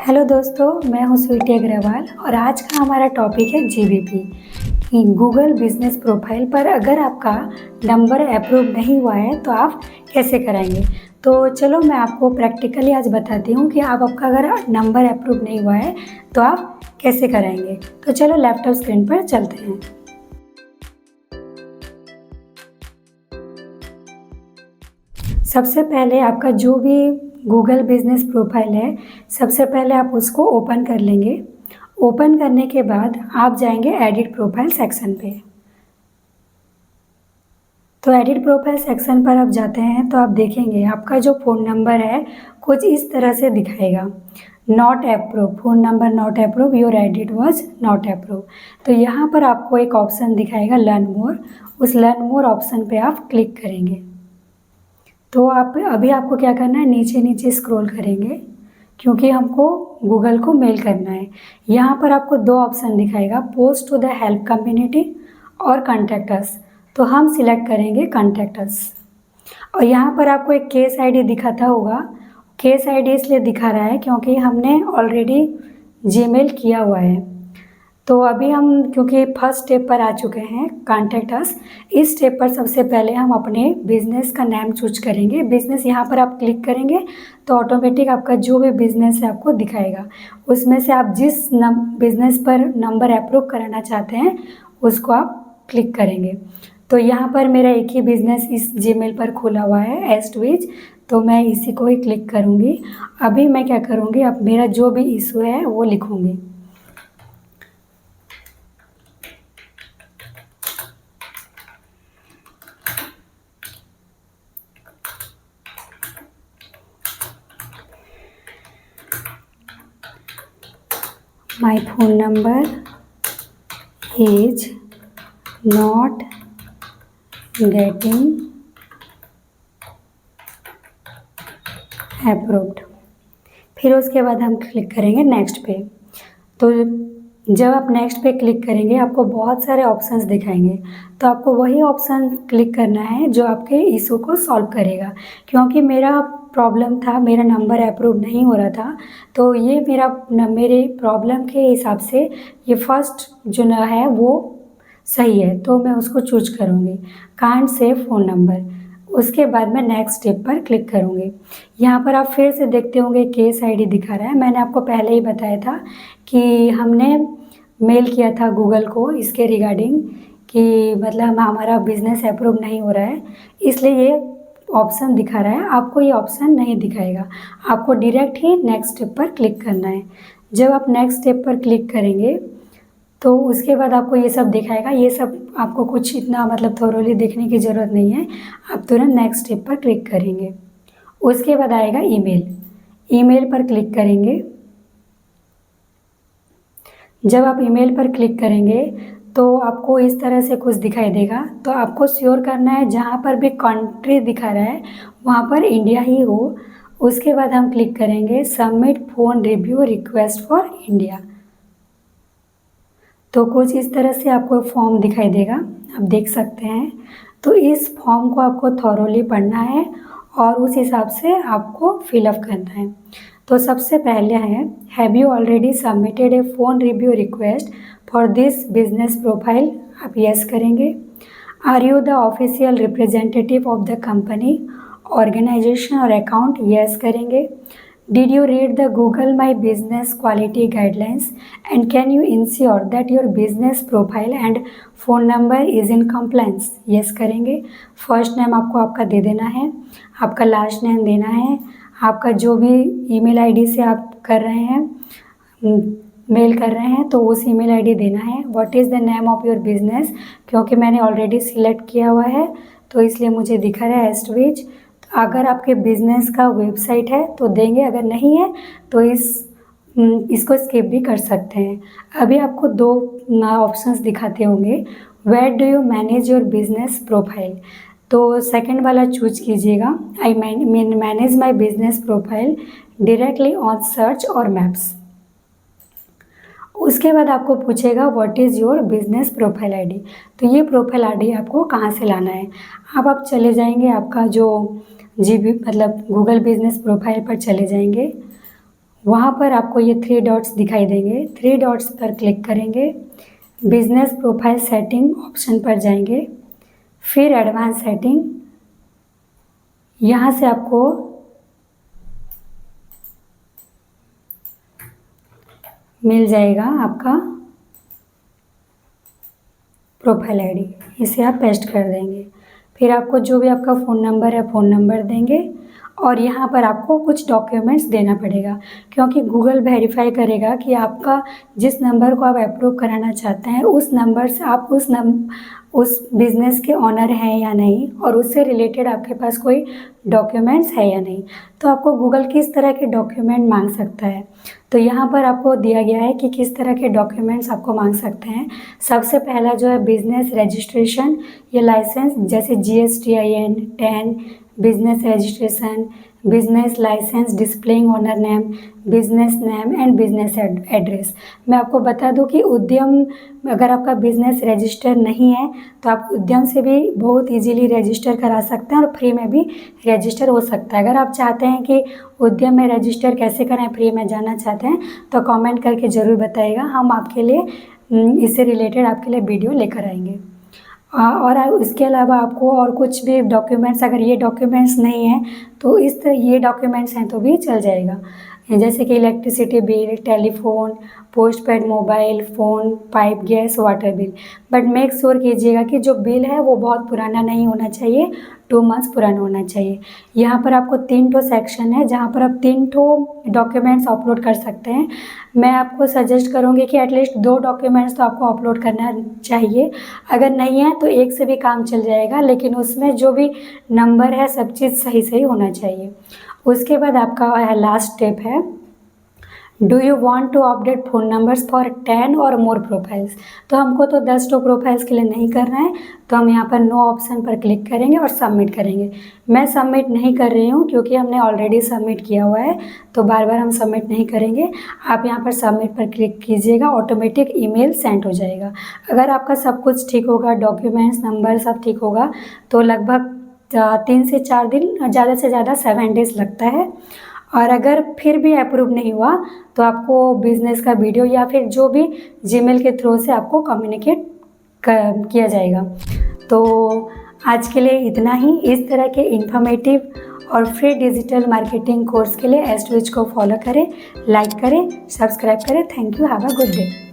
Hello दोस्तों, मैं हूं स्वीटी अग्रवाल और आज का हमारा टॉपिक है जीबीपी। गूगल बिजनेस प्रोफाइल पर अगर आपका नंबर अप्रूव नहीं हुआ है तो आप कैसे कराएंगे। तो चलो मैं आपको प्रैक्टिकली आज बताती हूँ कि आपका अगर नंबर अप्रूव नहीं हुआ है तो आप कैसे कराएंगे। तो चलो लैपटॉप स्क्रीन पर चलते हैं। सबसे पहले आपका जो भी गूगल बिजनेस प्रोफाइल है, सबसे पहले आप उसको ओपन कर लेंगे। ओपन करने के बाद आप जाएंगे एडिट प्रोफाइल सेक्शन पे। तो एडिट प्रोफाइल सेक्शन पर आप जाते हैं तो आप देखेंगे आपका जो फ़ोन नंबर है कुछ इस तरह से दिखाएगा, not approve, phone number not approve, your edit was not approve. तो यहाँ पर आपको एक ऑप्शन दिखाएगा लर्न मोर, उस लर्न मोर ऑप्शन पे आप क्लिक करेंगे। तो आप अभी आपको क्या करना है, नीचे नीचे स्क्रॉल करेंगे क्योंकि हमको गूगल को मेल करना है। यहाँ पर आपको दो ऑप्शन दिखाएगा, post to the help community और कॉन्टैक्ट अस। तो हम सिलेक्ट करेंगे कॉन्टैक्ट अस। और यहाँ पर आपको एक केस आईडी दिखाता होगा। केस आईडी इसलिए दिखा रहा है क्योंकि हमने ऑलरेडी जीमेल किया हुआ है। तो अभी हम क्योंकि फर्स्ट स्टेप पर आ चुके हैं कॉन्टैक्ट अस, इस स्टेप पर सबसे पहले हम अपने बिज़नेस का नाम चूज करेंगे। बिज़नेस यहाँ पर आप क्लिक करेंगे तो ऑटोमेटिक आपका जो भी बिज़नेस है आपको दिखाएगा। उसमें से आप जिस बिज़नेस पर नंबर अप्रूव कराना चाहते हैं उसको आप क्लिक करेंगे। तो यहाँ पर मेरा एक ही बिज़नेस इस जीमेल पर खुला हुआ है, एस्टविज, तो मैं इसी को ही क्लिक करूँगी। अभी मैं क्या करूँगी, अब मेरा जो भी इशू है वो लिखूँगी। My phone number is not getting approved। फिर उसके बाद हम क्लिक करेंगे नेक्स्ट पे। तो जब आप नेक्स्ट पे क्लिक करेंगे आपको बहुत सारे ऑप्शंस दिखाएंगे, तो आपको वही ऑप्शन क्लिक करना है जो आपके इशू को सॉल्व करेगा। क्योंकि मेरा प्रॉब्लम था, मेरा नंबर अप्रूव नहीं हो रहा था, तो ये मेरे प्रॉब्लम के हिसाब से ये फर्स्ट जो न है वो सही है, तो मैं उसको चूज करूँगी, कांट सेव फ़ोन नंबर। उसके बाद मैं नेक्स्ट स्टेप पर क्लिक करूँगी। यहाँ पर आप फिर से देखते होंगे केस आईडी दिखा रहा है। मैंने आपको पहले ही बताया था कि हमने मेल किया था गूगल को इसके रिगार्डिंग कि मतलब हमारा बिज़नेस अप्रूव नहीं हो रहा है, इसलिए ये ऑप्शन दिखा रहा है। आपको ये ऑप्शन नहीं दिखाएगा, आपको डायरेक्ट ही नेक्स्ट स्टेप पर क्लिक करना है। जब आप नेक्स्ट स्टेप पर क्लिक करेंगे तो उसके बाद आपको ये सब दिखाएगा। ये सब आपको कुछ इतना मतलब थोरोली देखने की ज़रूरत नहीं है, आप तुरंत नेक्स्ट स्टेप पर क्लिक करेंगे। उसके बाद आएगा ईमेल, ईमेल पर क्लिक करेंगे। जब आप ईमेल पर क्लिक करेंगे तो आपको इस तरह से कुछ दिखाई देगा। तो आपको श्योर करना है जहाँ पर भी कंट्री दिखा रहा है वहाँ पर इंडिया ही हो। उसके बाद हम क्लिक करेंगे submit phone review request for India. तो कुछ इस तरह से आपको फॉर्म दिखाई देगा, आप देख सकते हैं। तो इस फॉर्म को आपको थॉरोली पढ़ना है और उस हिसाब से आपको फिलअप करना है। तो सबसे पहले है, have you already submitted a phone review request for this business profile, आप यस करेंगे। Are you the official representative of the company, organization और अकाउंट, यस करेंगे। Did you read the Google My Business Quality Guidelines and can you ensure that your business profile and phone number is in compliance? Yes करेंगे। First name आपको आपका दे देना है, आपका last name देना है, आपका जो भी ईमेल आईडी से आप कर रहे हैं, मेल कर रहे हैं, तो उस ईमेल आईडी देना है। What is the name of your business, क्योंकि मैंने ऑलरेडी सिलेक्ट किया हुआ है तो इसलिए मुझे दिखा रहा है एस्टविज। अगर आपके बिज़नेस का वेबसाइट है तो देंगे, अगर नहीं है तो इसको स्किप भी कर सकते हैं। अभी आपको दो ऑप्शंस दिखाते होंगे, where do you manage your business profile, तो सेकंड वाला चूज कीजिएगा। I manage my business profile directly on search और मैप्स। उसके बाद आपको पूछेगा what is your business profile ID, तो ये प्रोफाइल आईडी आपको कहाँ से लाना है। अब आप चले जाएंगे आपका जो जीबी मतलब गूगल बिजनेस प्रोफाइल पर चले जाएंगे। वहाँ पर आपको ये 3 डॉट्स दिखाई देंगे। 3 डॉट्स पर क्लिक करेंगे, बिजनेस प्रोफाइल सेटिंग ऑप्शन पर जाएंगे, फिर एडवांस सेटिंग। यहाँ से आपको मिल जाएगा आपका प्रोफाइल आईडी, इसे आप पेस्ट कर देंगे। फिर आपको जो भी आपका फ़ोन नंबर है फ़ोन नंबर देंगे और यहाँ पर आपको कुछ डॉक्यूमेंट्स देना पड़ेगा, क्योंकि गूगल वेरीफाई करेगा कि आपका जिस नंबर को आप अप्रूव कराना चाहते हैं उस नंबर से आप उस बिज़नेस के ऑनर हैं या नहीं, और उससे रिलेटेड आपके पास कोई डॉक्यूमेंट्स है या नहीं। तो आपको गूगल किस तरह के डॉक्यूमेंट मांग सकता है, तो यहाँ पर आपको दिया गया है कि किस तरह के डॉक्यूमेंट्स आपको मांग सकते हैं। सबसे पहला जो है बिज़नेस रजिस्ट्रेशन या लाइसेंस, जैसे GSTIN 10, business registration, business licence displaying owner name, business name and business address. मैं आपको बता दूं कि उद्यम, अगर आपका बिजनेस रजिस्टर नहीं है तो आप उद्यम से भी बहुत इजीली रजिस्टर करा सकते हैं और फ्री में भी रजिस्टर हो सकता है। अगर आप चाहते हैं कि उद्यम में रजिस्टर कैसे करें, फ्री में जानना चाहते हैं, तो कमेंट करके ज़रूर बताइएगा, हम आपके लिए इससे रिलेटेड आपके लिए वीडियो लेकर आएंगे। और इसके अलावा आपको और कुछ भी डॉक्यूमेंट्स, अगर ये डॉक्यूमेंट्स नहीं हैं तो ये डॉक्यूमेंट्स हैं तो भी चल जाएगा, जैसे कि electricity bill, telephone, post paid mobile phone, pipe gas, water bill. But make sure कीजिएगा कि जो बिल है वो बहुत पुराना नहीं होना चाहिए, 2 मंथ्स पुराना होना चाहिए। यहाँ पर आपको 3 ठो सेक्शन है जहाँ पर आप 3 ठो डॉक्यूमेंट्स अपलोड कर सकते हैं। मैं आपको सजेस्ट करूँगी कि एटलीस्ट 2 डॉक्यूमेंट्स तो आपको अपलोड करना चाहिए। अगर नहीं है तो एक से भी काम चल जाएगा, लेकिन उसमें जो भी नंबर है सब चीज़ सही सही होना चाहिए। उसके बाद आपका लास्ट स्टेप है, do you want to update phone numbers for 10 और मोर प्रोफाइल्स। तो हमको तो 10 टो प्रोफाइल्स के लिए नहीं करना है, तो हम यहाँ पर नो ऑप्शन पर क्लिक करेंगे और सबमिट करेंगे। मैं सबमिट नहीं कर रही हूँ क्योंकि हमने ऑलरेडी सबमिट किया हुआ है, तो बार बार हम सबमिट नहीं करेंगे। आप यहाँ पर सबमिट पर क्लिक कीजिएगा, ऑटोमेटिक ईमेल सेंड हो जाएगा। अगर आपका सब कुछ ठीक होगा, डॉक्यूमेंट्स नंबर सब ठीक होगा, तो लगभग 3 से 4 दिन, ज़्यादा से ज़्यादा 7 डेज़ लगता है। और अगर फिर भी अप्रूव नहीं हुआ तो आपको बिज़नेस का वीडियो या फिर जो भी जीमेल के थ्रू से आपको कम्युनिकेट किया जाएगा। तो आज के लिए इतना ही। इस तरह के इन्फॉर्मेटिव और फ्री डिजिटल मार्केटिंग कोर्स के लिए एस्ट्विच को फॉलो करें, लाइक करें, सब्सक्राइब करें। Thank you, have a good day.